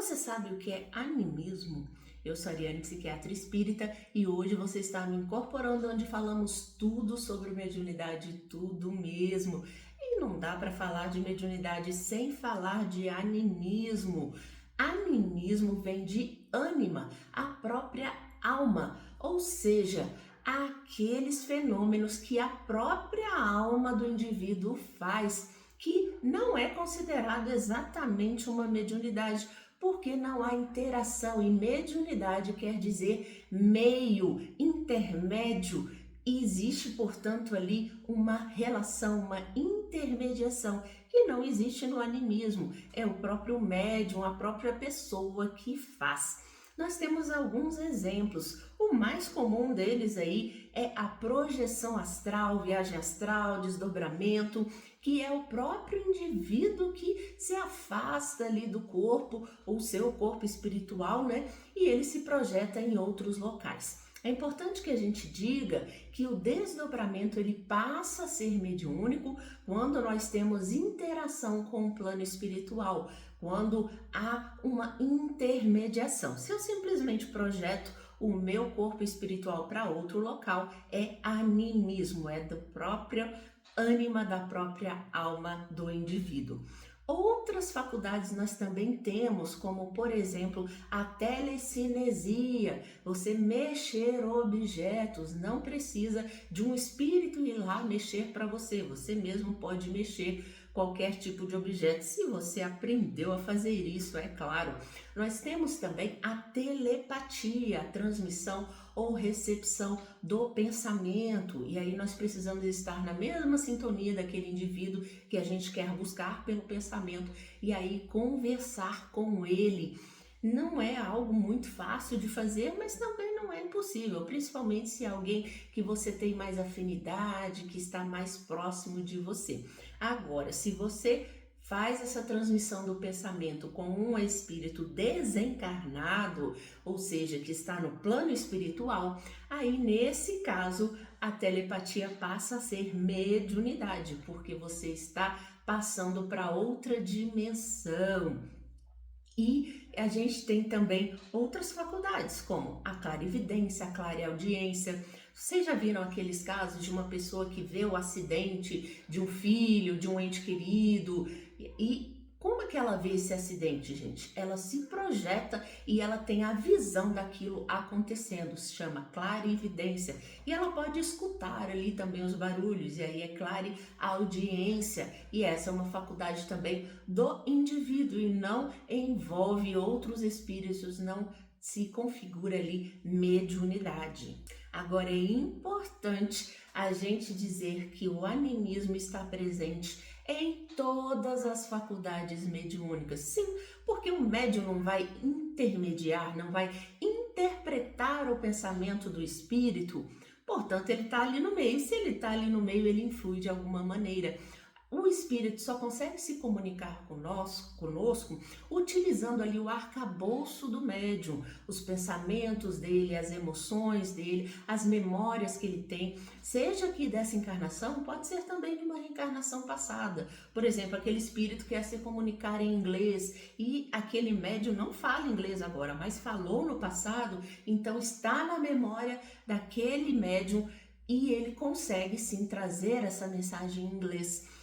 Você sabe o que é animismo? Eu sou a Ariane, psiquiatra espírita, e hoje você está me incorporando onde falamos tudo sobre mediunidade, tudo mesmo. E não dá para falar de mediunidade sem falar de animismo. Animismo vem de ânima, a própria alma, ou seja, aqueles fenômenos que a própria alma do indivíduo faz, que não é considerado exatamente uma mediunidade, porque não há interação, e mediunidade quer dizer meio, intermédio, e existe, portanto, ali uma relação, uma intermediação, que não existe no animismo, é o próprio médium, a própria pessoa que faz. Nós temos alguns exemplos. O mais comum deles aí é a projeção astral, viagem astral, desdobramento, que é o próprio indivíduo que se afasta ali do corpo, ou seu corpo espiritual, né? E ele se projeta em outros locais. É importante que a gente diga que o desdobramento ele passa a ser mediúnico quando nós temos interação com o plano espiritual, quando há uma intermediação. Se eu simplesmente projeto o meu corpo espiritual para outro local, é animismo, é da própria ânima, da própria alma do indivíduo. Outras faculdades nós também temos, como por exemplo a telecinesia, você mexer objetos, não precisa de um espírito ir lá mexer para você, você mesmo pode mexer qualquer tipo de objeto, se você aprendeu a fazer isso, é claro. Nós temos também a telepatia, a transmissão ou recepção do pensamento, e aí nós precisamos estar na mesma sintonia daquele indivíduo que a gente quer buscar pelo pensamento, e aí conversar com ele. Não é algo muito fácil de fazer, mas também não é impossível, principalmente se é alguém que você tem mais afinidade, que está mais próximo de você. Agora, se você faz essa transmissão do pensamento com um espírito desencarnado, ou seja, que está no plano espiritual, aí nesse caso a telepatia passa a ser mediunidade, porque você está passando para outra dimensão. E a gente tem também outras faculdades, como a clarividência, a clareaudiência. Vocês já viram aqueles casos de uma pessoa que vê o acidente de um filho, de um ente querido? E como é que ela vê esse acidente, gente? Ela se projeta e ela tem a visão daquilo acontecendo, se chama clarividência. E ela pode escutar ali também os barulhos, e aí é clareaudiência. E essa é uma faculdade também do indivíduo e não envolve outros espíritos, não se configura ali mediunidade. Agora é importante a gente dizer que o animismo está presente em todas as faculdades mediúnicas. Sim, porque o médium não vai intermediar, não vai interpretar o pensamento do espírito, portanto ele está ali no meio. Se ele está ali no meio, ele influi de alguma maneira. O espírito só consegue se comunicar conosco utilizando ali o arcabouço do médium, os pensamentos dele, as emoções dele, as memórias que ele tem, seja aqui dessa encarnação, pode ser também de uma reencarnação passada. Por exemplo, aquele espírito quer se comunicar em inglês e aquele médium não fala inglês agora, mas falou no passado, então está na memória daquele médium e ele consegue sim trazer essa mensagem em inglês.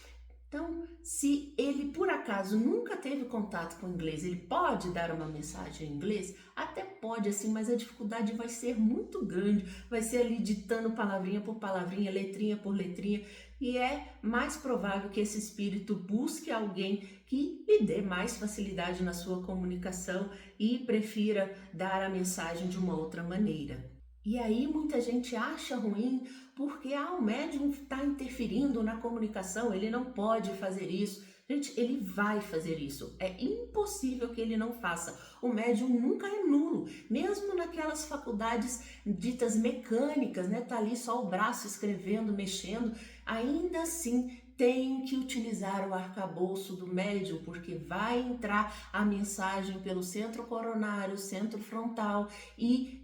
Então, se ele por acaso nunca teve contato com o inglês, ele pode dar uma mensagem em inglês? Até pode, assim, mas a dificuldade vai ser muito grande, vai ser ali ditando palavrinha por palavrinha, letrinha por letrinha, e é mais provável que esse espírito busque alguém que lhe dê mais facilidade na sua comunicação e prefira dar a mensagem de uma outra maneira. E aí muita gente acha ruim porque o médium está interferindo na comunicação, ele não pode fazer isso. Gente, ele vai fazer isso, é impossível que ele não faça. O médium nunca é nulo, mesmo naquelas faculdades ditas mecânicas, né? Tá ali só o braço escrevendo, mexendo, ainda assim tem que utilizar o arcabouço do médium, porque vai entrar a mensagem pelo centro coronário, centro frontal, e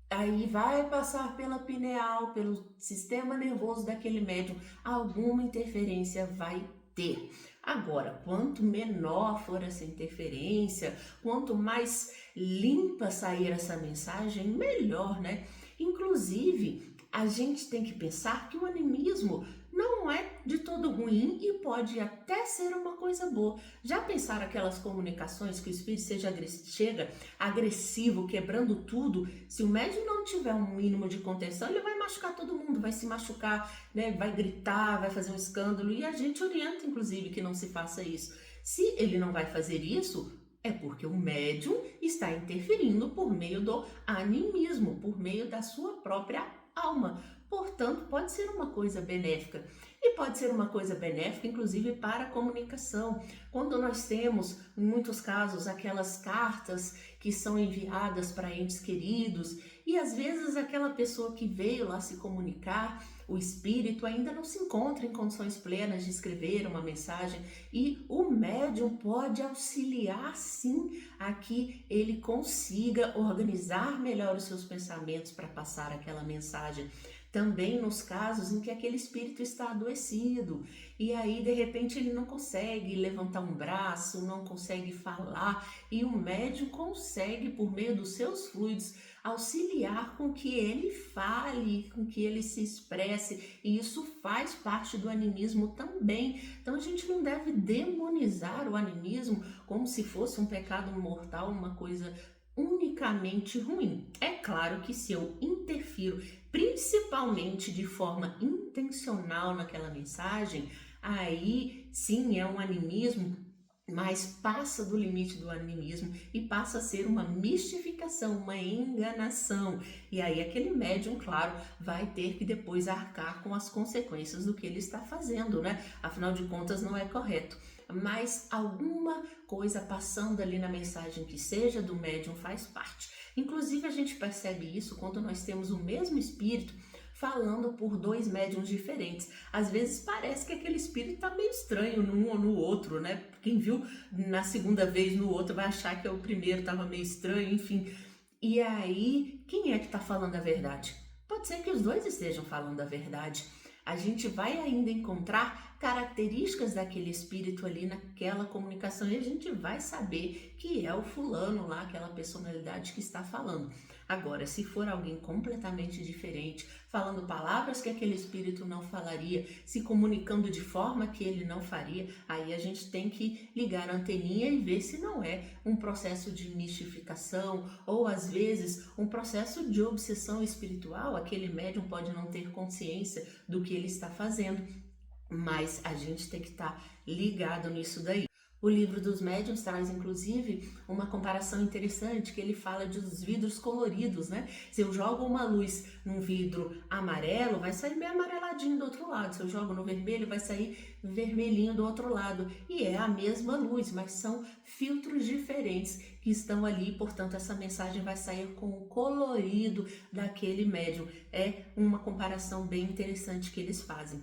aí vai passar pela pineal, pelo sistema nervoso daquele médium, alguma interferência vai ter. Agora, quanto menor for essa interferência, quanto mais limpa sair essa mensagem, melhor, né? Inclusive, a gente tem que pensar que o animismo não é de todo ruim e pode até ser uma coisa boa. Já pensaram aquelas comunicações que o espírito chega agressivo, quebrando tudo? Se o médium não tiver um mínimo de contenção, ele vai machucar todo mundo, vai se machucar, né? Vai gritar, vai fazer um escândalo, e a gente orienta, inclusive, que não se faça isso. Se ele não vai fazer isso, é porque o médium está interferindo por meio do animismo, por meio da sua própria alma. Portanto, pode ser uma coisa benéfica. E pode ser uma coisa benéfica, inclusive, para a comunicação. Quando nós temos, em muitos casos, aquelas cartas que são enviadas para entes queridos, e às vezes aquela pessoa que veio lá se comunicar, o espírito ainda não se encontra em condições plenas de escrever uma mensagem, e o médium pode auxiliar sim a que ele consiga organizar melhor os seus pensamentos para passar aquela mensagem. Também nos casos em que aquele espírito está adoecido e aí de repente ele não consegue levantar um braço, não consegue falar, e o médium consegue, por meio dos seus fluidos, auxiliar com que ele fale, com que ele se expresse, e isso faz parte do animismo também. Então a gente não deve demonizar o animismo como se fosse um pecado mortal, uma coisa unicamente ruim. É claro que se eu interfiro, principalmente de forma intencional naquela mensagem, aí sim é um animismo, mas passa do limite do animismo e passa a ser uma mistificação, uma enganação. E aí aquele médium, claro, vai ter que depois arcar com as consequências do que ele está fazendo, né? Afinal de contas, não é correto. Mas alguma coisa passando ali na mensagem que seja do médium faz parte. Inclusive, a gente percebe isso quando nós temos o mesmo espírito falando por dois médiums diferentes. Às vezes parece que aquele espírito está meio estranho num ou no outro, né? Quem viu na segunda vez no outro vai achar que é o primeiro estava meio estranho, enfim. E aí, quem é que está falando a verdade? Pode ser que os dois estejam falando a verdade. A gente vai ainda encontrar características daquele espírito ali naquela comunicação e a gente vai saber que é o fulano lá, aquela personalidade que está falando. Agora, se for alguém completamente diferente, falando palavras que aquele espírito não falaria, se comunicando de forma que ele não faria, aí a gente tem que ligar a anteninha e ver se não é um processo de mistificação ou, às vezes, um processo de obsessão espiritual. Aquele médium pode não ter consciência do que ele está fazendo, mas a gente tem que estar ligado nisso daí. O livro dos médiuns traz, inclusive, uma comparação interessante, que ele fala dos vidros coloridos, né? Se eu jogo uma luz num vidro amarelo, vai sair meio amareladinho do outro lado. Se eu jogo no vermelho, vai sair vermelhinho do outro lado. E é a mesma luz, mas são filtros diferentes que estão ali, portanto, essa mensagem vai sair com o colorido daquele médium. É uma comparação bem interessante que eles fazem.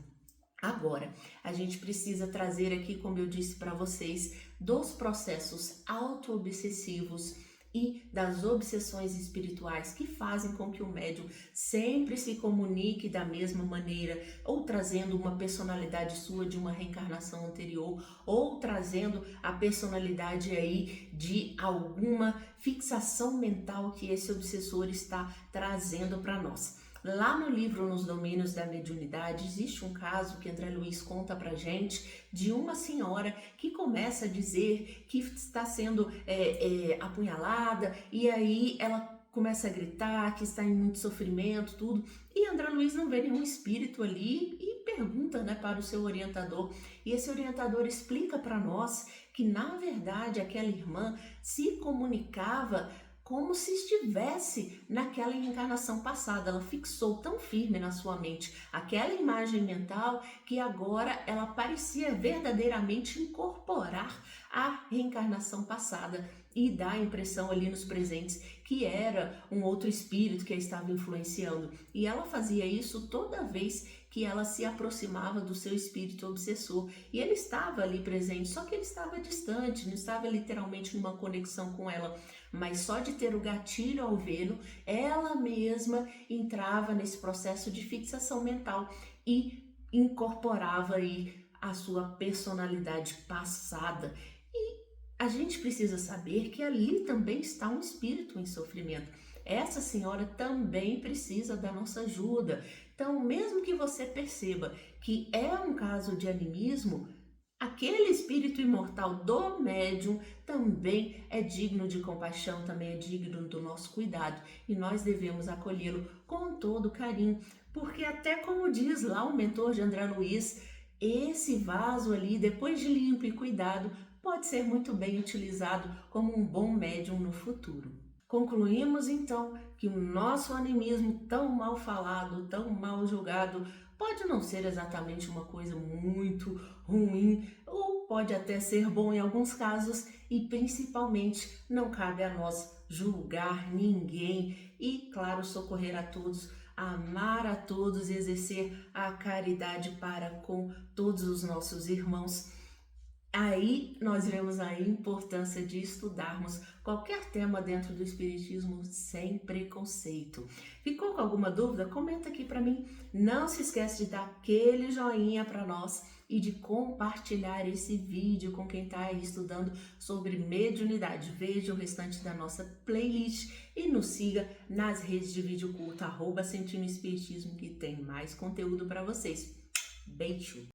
Agora, a gente precisa trazer aqui, como eu disse para vocês, dos processos auto-obsessivos e das obsessões espirituais que fazem com que o médium sempre se comunique da mesma maneira, ou trazendo uma personalidade sua de uma reencarnação anterior, ou trazendo a personalidade aí de alguma fixação mental que esse obsessor está trazendo para nós. Lá no livro Nos Domínios da Mediunidade, existe um caso que André Luiz conta pra gente de uma senhora que começa a dizer que está sendo apunhalada, e aí ela começa a gritar que está em muito sofrimento, tudo, e André Luiz não vê nenhum espírito ali e pergunta, né, para o seu orientador, e esse orientador explica para nós que na verdade aquela irmã se comunicava como se estivesse naquela encarnação passada. Ela fixou tão firme na sua mente aquela imagem mental que agora ela parecia verdadeiramente incorporar a reencarnação passada e dá a impressão ali nos presentes que era um outro espírito que a estava influenciando. E ela fazia isso toda vez que ela se aproximava do seu espírito obsessor. E ele estava ali presente, só que ele estava distante, não estava literalmente numa conexão com ela. Mas só de ter o gatilho ao vê-lo, ela mesma entrava nesse processo de fixação mental e incorporava aí a sua personalidade passada. E a gente precisa saber que ali também está um espírito em sofrimento. Essa senhora também precisa da nossa ajuda. Então, mesmo que você perceba que é um caso de animismo, aquele espírito imortal do médium também é digno de compaixão, também é digno do nosso cuidado e nós devemos acolhê-lo com todo carinho, porque até como diz lá o mentor de André Luiz, esse vaso ali, depois de limpo e cuidado, pode ser muito bem utilizado como um bom médium no futuro. Concluímos então que o nosso animismo tão mal falado, tão mal julgado, pode não ser exatamente uma coisa muito ruim, ou pode até ser bom em alguns casos, e principalmente não cabe a nós julgar ninguém e, claro, socorrer a todos, amar a todos e exercer a caridade para com todos os nossos irmãos. Aí nós vemos a importância de estudarmos qualquer tema dentro do Espiritismo sem preconceito. Ficou com alguma dúvida? Comenta aqui para mim. Não se esquece de dar aquele joinha para nós e de compartilhar esse vídeo com quem está aí estudando sobre mediunidade. Veja o restante da nossa playlist e nos siga nas redes de vídeo culto, @Sentindo Espiritismo, que tem mais conteúdo para vocês. Beijo!